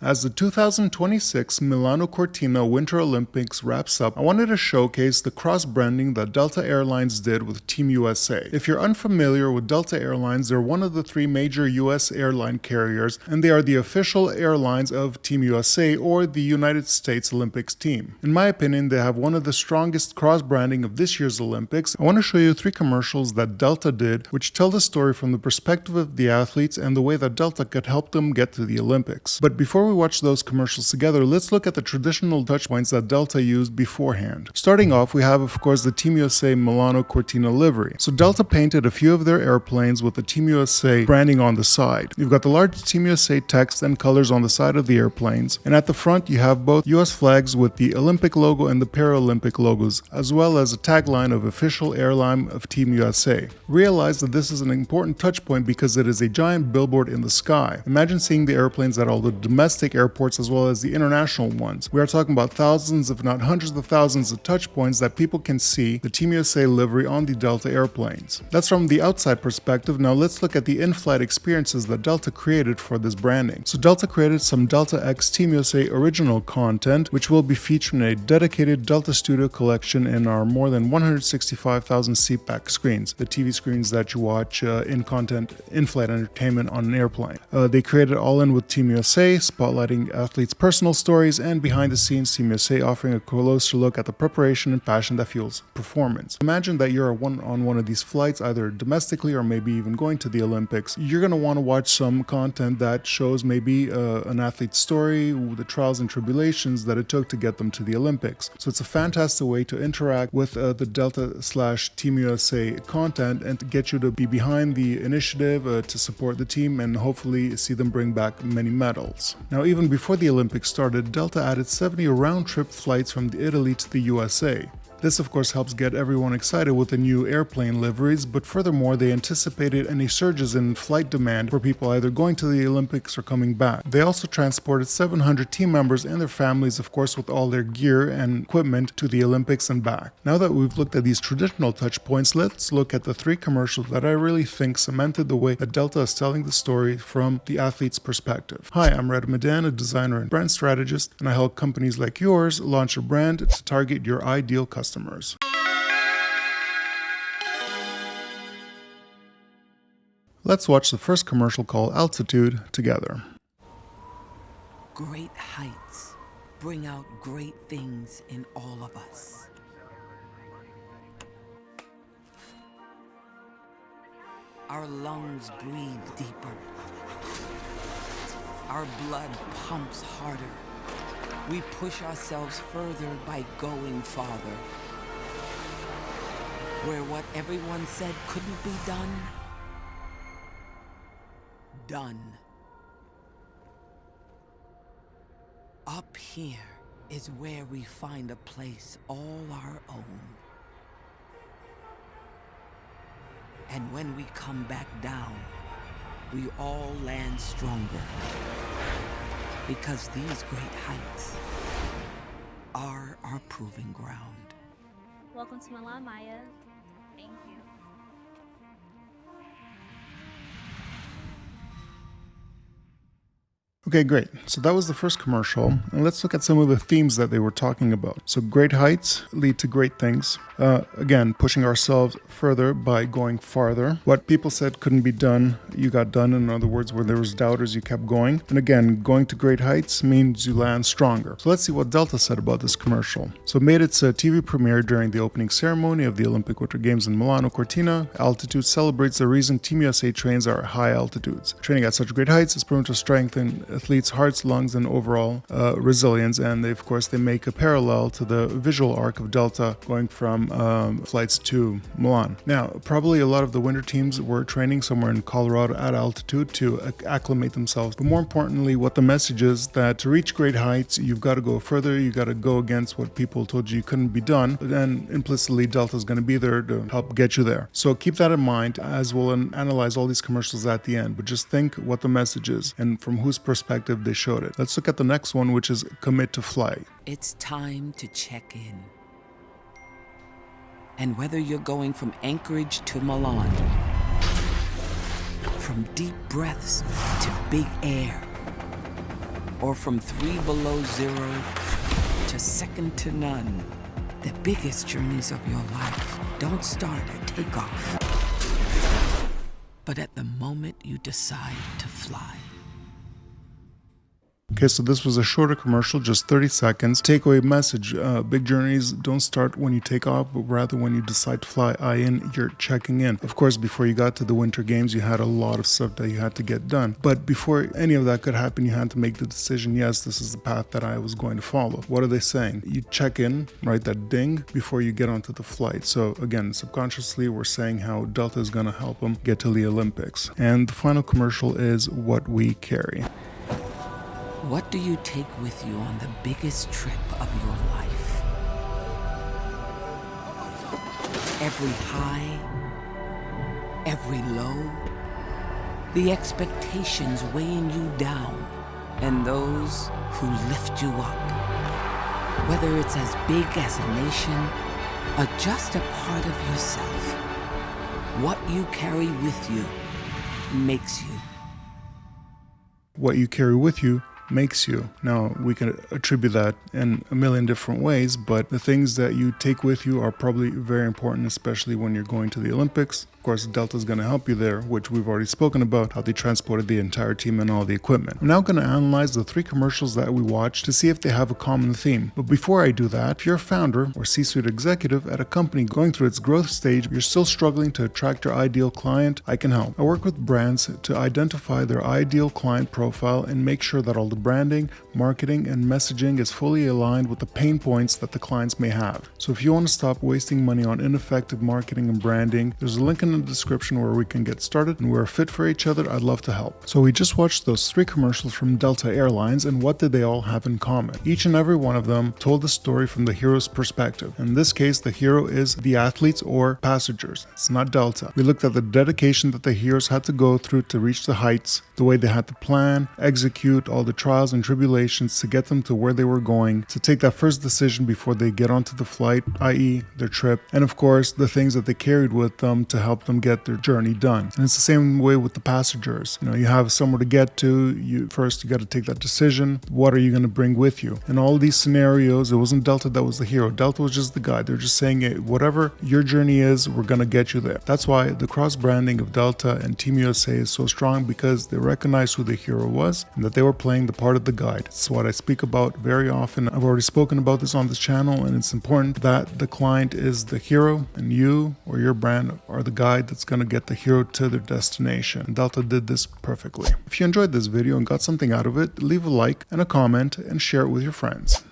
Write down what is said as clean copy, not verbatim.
As the 2026 Milano Cortina Winter Olympics wraps up, I wanted to showcase the cross-branding that Delta Airlines did with Team USA. If you're unfamiliar with Delta Airlines, they're one of the three major US airline carriers, and they are the official airlines of Team USA or the United States Olympics team. In my opinion, they have one of the strongest cross-branding of this year's Olympics. I want to show you 3 commercials that Delta did, which tell the story from the perspective of the athletes and the way that Delta could help them get to the Olympics. But before we watch those commercials together, let's look at the traditional touchpoints that Delta used beforehand. Starting off, we have, of course, the Team USA Milano Cortina livery. So Delta painted a few of their airplanes with the Team USA branding on the side. You've got the large Team USA text and colors on the side of the airplanes, and at the front you have both US flags with the Olympic logo and the Paralympic logos, as well as a tagline of official airline of Team USA. Realize that this is an important touchpoint because it is a giant billboard in the sky. Imagine seeing the airplanes at all the domestic airports as well as the international ones. We are talking about thousands, if not hundreds of thousands of touch points that people can see the Team USA livery on the Delta airplanes. That's from the outside perspective. Now let's look at the in-flight experiences that Delta created for this branding. So Delta created some Delta X Team USA original content, which will be featured in a dedicated Delta Studio collection in our more than 165,000 seatback screens, the TV screens that you watch in-flight entertainment on an airplane. They created all in with Team USA, spotlighting athletes' personal stories, and behind the scenes Team USA offering a closer look at the preparation and passion that fuels performance. Imagine that you're on one of these flights, either domestically or maybe even going to the Olympics. You're going to want to watch some content that shows maybe an athlete's story, the trials and tribulations that it took to get them to the Olympics. So it's a fantastic way to interact with the Delta/Team USA content and to get you to be behind the initiative to support the team and hopefully see them bring back many medals. Now, even before the Olympics started, Delta added 70 round-trip flights from Italy to the USA. This, of course, helps get everyone excited with the new airplane liveries, but furthermore, they anticipated any surges in flight demand for people either going to the Olympics or coming back. They also transported 700 team members and their families, of course, with all their gear and equipment to the Olympics and back. Now that we've looked at these traditional touch points, let's look at the 3 commercials that I really think cemented the way that Delta is telling the story from the athlete's perspective. Hi, I'm Red Medan, a designer and brand strategist, and I help companies like yours launch a brand to target your ideal customers. Let's watch the first commercial called Altitude together. Great heights bring out great things in all of us. Our lungs breathe deeper. Our blood pumps harder. We push ourselves further by going farther. Where what everyone said couldn't be done, done. Up here is where we find a place all our own. And when we come back down, we all land stronger. Because these great heights are our proving ground. Welcome to Milan, Maya. Thank you. Okay, great. So that was the first commercial. And let's look at some of the themes that they were talking about. So great heights lead to great things. Again, pushing ourselves further by going farther. What people said couldn't be done, you got done. In other words, where there was doubters, you kept going. And again, going to great heights means you land stronger. So let's see what Delta said about this commercial. So it made its TV premiere during the opening ceremony of the Olympic Winter Games in Milano Cortina. Altitude celebrates the reason Team USA trains are at high altitudes. Training at such great heights is proven to strengthen athletes' hearts, lungs, and overall resilience. And they, of course, they make a parallel to the visual arc of Delta going from flights to Milan. Now, probably a lot of the winter teams were training somewhere in Colorado at altitude to acclimate themselves. But more importantly, what the message is that to reach great heights, you've got to go further. You got to go against what people told you couldn't be done. But then implicitly, Delta is going to be there to help get you there. So keep that in mind as we'll analyze all these commercials at the end. But just think what the message is and from whose perspective they showed it. Let's look at the next one, which is commit to flight. It's time to check in. And whether you're going from Anchorage to Milan, from deep breaths to big air, or from 3 below zero to second to none. The biggest journeys of your life don't start at takeoff, but at the moment you decide to fly. Okay, so this was a shorter commercial, just 30 seconds. Takeaway message, big journeys don't start when you take off, but rather when you decide to fly. You're checking in. Of course, before you got to the Winter Games, you had a lot of stuff that you had to get done. But before any of that could happen, you had to make the decision, yes, this is the path that I was going to follow. What are they saying? You check in, right, that ding, before you get onto the flight. So again, subconsciously, we're saying how Delta is going to help them get to the Olympics. And the final commercial is what we carry. What do you take with you on the biggest trip of your life? Every high, every low, the expectations weighing you down, and those who lift you up. Whether it's as big as a nation or just a part of yourself, what you carry with you makes you. What you carry with you makes you. Now, we can attribute that in a million different ways, but the things that you take with you are probably very important, especially when you're going to the Olympics. Of course, Delta is going to help you there, which we've already spoken about, how they transported the entire team and all the equipment. I'm now going to analyze the 3 commercials that we watched to see if they have a common theme. But before I do that, if you're a founder or C-suite executive at a company going through its growth stage, you're still struggling to attract your ideal client, I can help. I work with brands to identify their ideal client profile and make sure that all the branding, marketing, and messaging is fully aligned with the pain points that the clients may have. So if you want to stop wasting money on ineffective marketing and branding, there's a link in the description where we can get started, and we're a fit for each other. I'd love to help. So we just watched those 3 commercials from Delta Airlines, and what did they all have in common? Each and every one of them told the story from the hero's perspective. In this case, the hero is the athletes or passengers. It's not Delta. We looked at the dedication that the heroes had to go through to reach the heights, the way they had to plan, execute, all the trials and tribulations to get them to where they were going, to take that first decision before they get onto the flight, i.e. their trip, and of course the things that they carried with them to help them get their journey done. And it's the same way with the passengers. You have somewhere to get to, you got to take that decision. What are you going to bring with you? In all these scenarios, it wasn't Delta that was the hero. Delta was just the guide. They're just saying, hey, whatever your journey is, we're going to get you there. That's why the cross-branding of Delta and Team USA is so strong, because they recognized who the hero was and that they were playing the part of the guide. It's what I speak about very often. I've already spoken about this on this channel, and it's important that the client is the hero and you or your brand are the guide that's going to get the hero to their destination. Delta did this perfectly. If you enjoyed this video and got something out of it, leave a like and a comment and share it with your friends.